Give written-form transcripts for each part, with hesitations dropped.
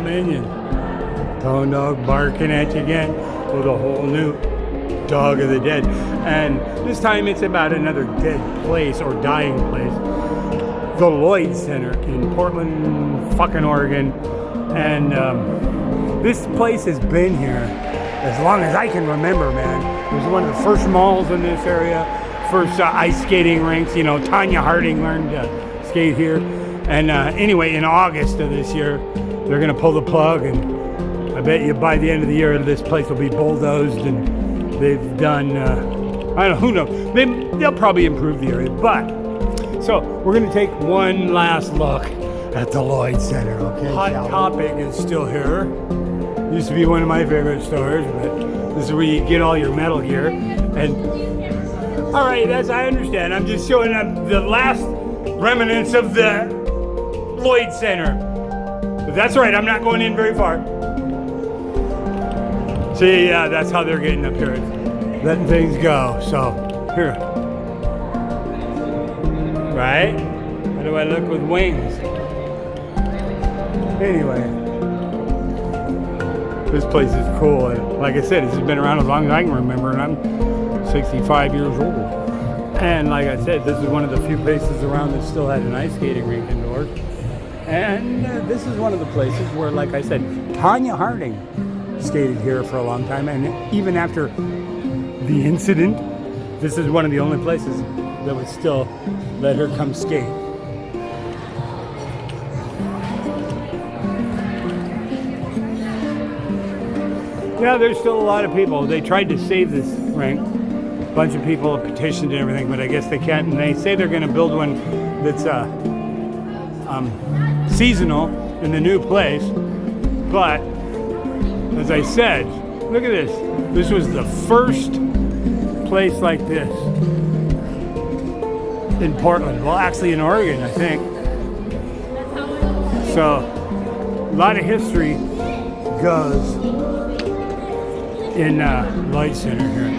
minions. Tone dog barking at you again with a whole new Dog of the Dead. And this time it's about another dead place or dying place. The Lloyd Center in Portland, fucking Oregon. And this place has been here as long as I can remember, man. It was one of the first malls in this area. First ice skating rinks. You know, Tanya Harding learned to skate here. And anyway, in August of this year, they're gonna pull the plug, and I bet you by the end of the year, this place will be bulldozed, and they've done, I don't know, who knows? They'll probably improve the area, but, so we're gonna take one last look at the Lloyd Center, okay? Hot Topic is still here. Used to be one of my favorite stores, but this is where you get all your metal gear. And, all right, as I understand, I'm just showing them the last remnants of the Lloyd Center. But that's right, I'm not going in very far. See, yeah, that's how they're getting up here. Letting things go, so, here. Right? How do I look with wings? Anyway. This place is cool, and like I said, this has been around as long as I can remember, and I'm 65 years old. And like I said, this is one of the few places around that still had an ice skating rink indoors. And this is one of the places where, like I said, Tanya Harding skated here for a long time, and even after the incident, this is one of the only places that would still let her come skate. Yeah, there's still a lot of people. They tried to save this rink. A bunch of people have petitioned and everything, but I guess they can't. And they say they're going to build one that's seasonal in the new place. But as I said, look at this. This was the first place like this in Portland. Well, actually in Oregon, I think. So a lot of history goes in Lloyd Center here.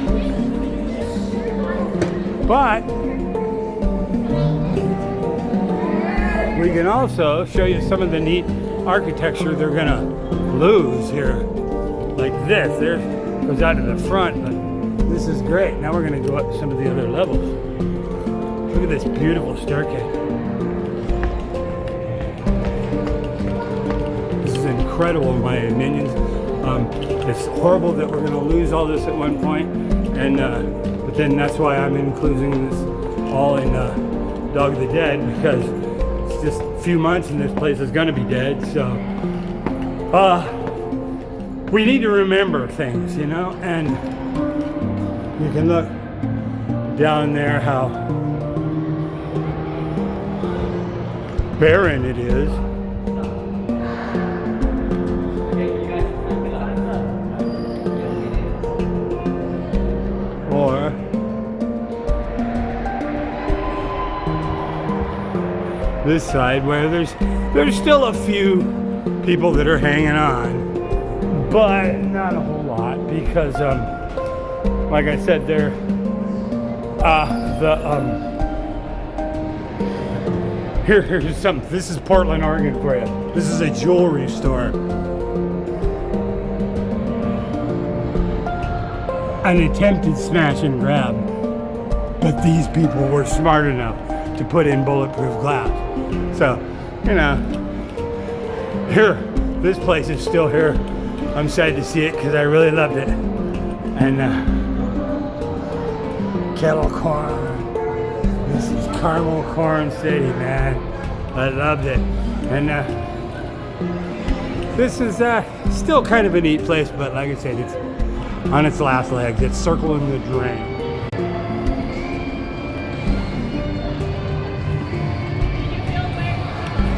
But we can also show you some of the neat architecture they're gonna lose here. Like this, there goes out to the front, but this is great. Now we're gonna go up to some of the other levels. Look at this beautiful staircase. This is incredible, my minions. It's horrible that we're going to lose all this at one point, and but then that's why I'm including this all in Dog of the Dead, because it's just a few months and this place is going to be dead. So we need to remember things, you know, and you can look down there how barren it is. Or this side where there's still a few people that are hanging on, but not a whole lot, because like I said, they're here's something. This is Portland, Oregon for you. This is a jewelry store. An attempted smash and grab, but these people were smart enough to put in bulletproof glass. So, you know, here, this place is still here. I'm sad to see it because I really loved it. And kettle corn. This is Caramel Corn City, man. I loved it. And this is still kind of a neat place, but like I said, it's on its last legs. It's circling the drain.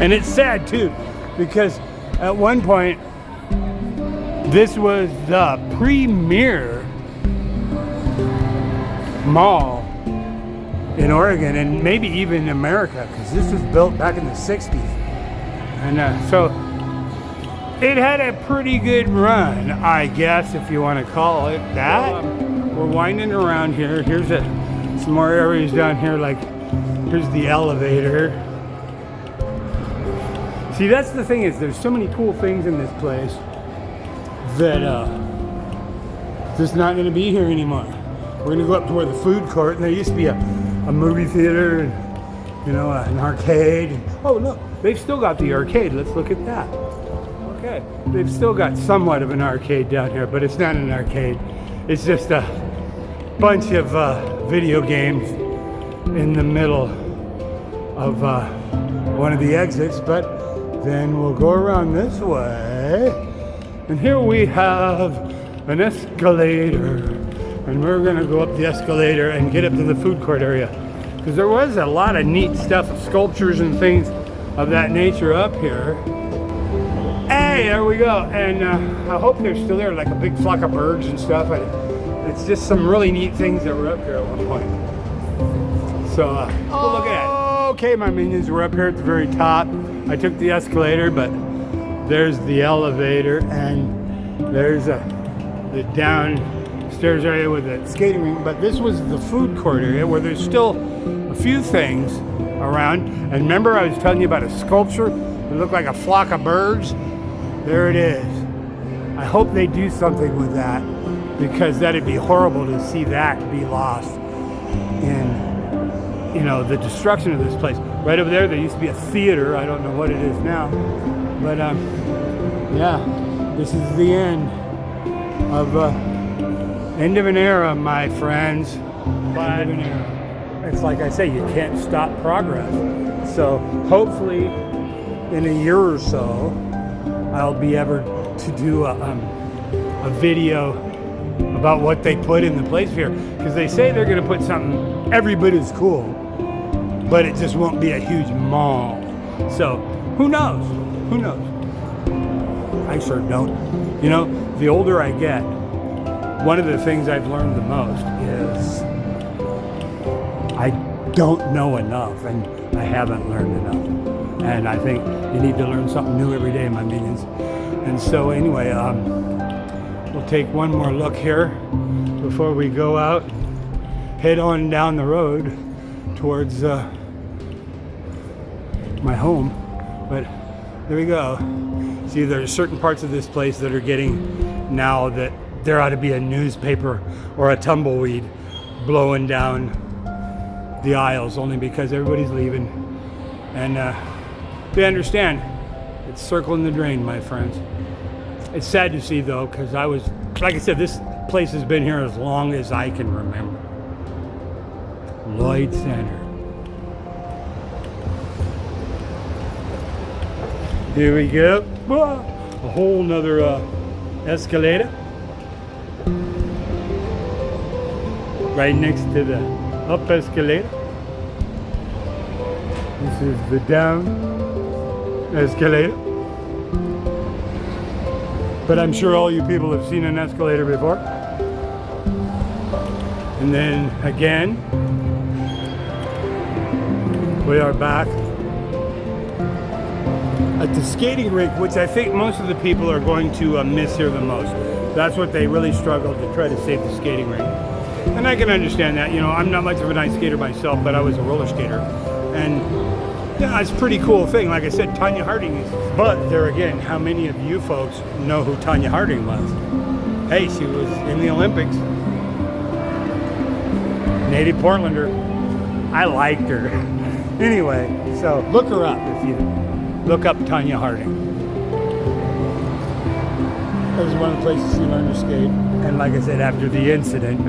And it's sad too, because at one point this was the premier mall in Oregon, and maybe even America, because this was built back in the 60s. And so it had a pretty good run, I guess, if you want to call it that. We're winding around here. Here's some more areas down here, like here's the elevator. See, that's the thing is there's so many cool things in this place that just not going to be here anymore. We're going to go up to where the food court, and there used to be a movie theater and, you know, an arcade. Oh, look, they've still got the arcade. Let's look at that. Okay, they've still got somewhat of an arcade down here, but it's not an arcade. It's just a bunch of video games in the middle of one of the exits, but then we'll go around this way, and here we have an escalator, and we're gonna go up the escalator and get up to the food court area, because there was a lot of neat stuff, sculptures and things of that nature up here. Hey, there we go, and I hope they're still there, like a big flock of birds and stuff. It's just some really neat things that were up here at one point. So, we'll look at it. Okay, my minions, we're up here at the very top. I took the escalator, but there's the elevator, and there's the downstairs area with the skating rink. But this was the food court area where there's still a few things around. And remember, I was telling you about a sculpture that looked like a flock of birds? There it is. I hope they do something with that, because that'd be horrible to see that be lost in, you know, the destruction of this place. Right over there used to be a theater. I don't know what it is now, but yeah, this is the end of an era, my friends. End of an era. It's like I say, you can't stop progress. So hopefully in a year or so, I'll be able to do a video about what they put in the place here, because they say they're going to put something every bit as cool, but it just won't be a huge mall. So who knows? Who knows? I sure don't. You know, the older I get, one of the things I've learned the most is I don't know enough, and I haven't learned enough. And I think you need to learn something new every day, my minions. And so anyway, we'll take one more look here before we go out, head on down the road towards my home. But there we go. See, there's certain parts of this place that are getting now that there ought to be a newspaper or a tumbleweed blowing down the aisles, only because everybody's leaving. And they understand it's circling the drain, my friends. It's sad to see, though, because like I said, this place has been here as long as I can remember. Lloyd Center. Here we go. A whole nother escalator. Right next to the up escalator. This is the down escalator. But I'm sure all you people have seen an escalator before. And then again, we are back at the skating rink, which I think most of the people are going to miss here the most. That's what they really struggled to try to save, the skating rink. And I can understand that. You know, I'm not much of an ice skater myself, but I was a roller skater. And yeah, it's a pretty cool thing. Like I said, Tanya Harding is. But there again, how many of you folks know who Tanya Harding was? Hey, she was in the Olympics. Native Portlander. I liked her. Anyway, so look her up if you look up Tanya Harding. That was one of the places she learned to skate. And like I said, after the incident,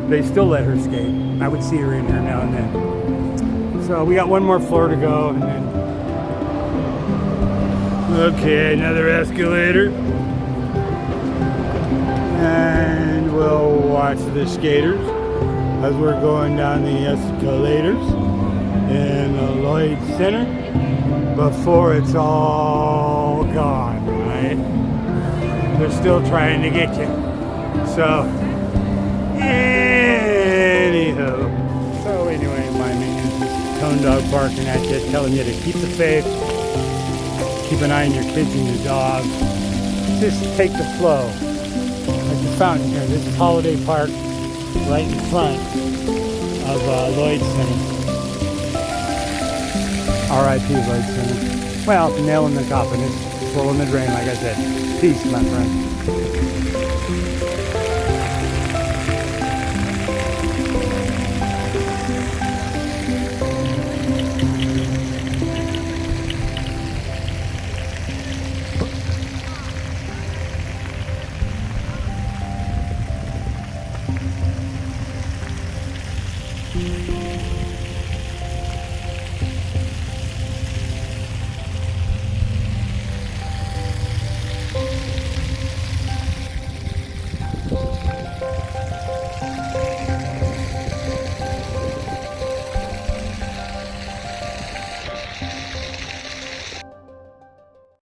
they still let her skate. I would see her in here now and then. So we got one more floor to go, and then okay, another escalator, and we'll watch the skaters as we're going down the escalators in the Lloyd Center before it's all gone, right? They're still trying to get you. So anyhow, anyway, my minions, Tone Dog barking at you, telling you to keep the faith, keep an eye on your kids and your dogs. Just take the flow. Like the fountain here. This is Holiday Park, right in front of Lloyd Center. R.I.P. Lloyd Center. Well, nail in the coffin. It's full in the drain, like I said. Peace, my friend.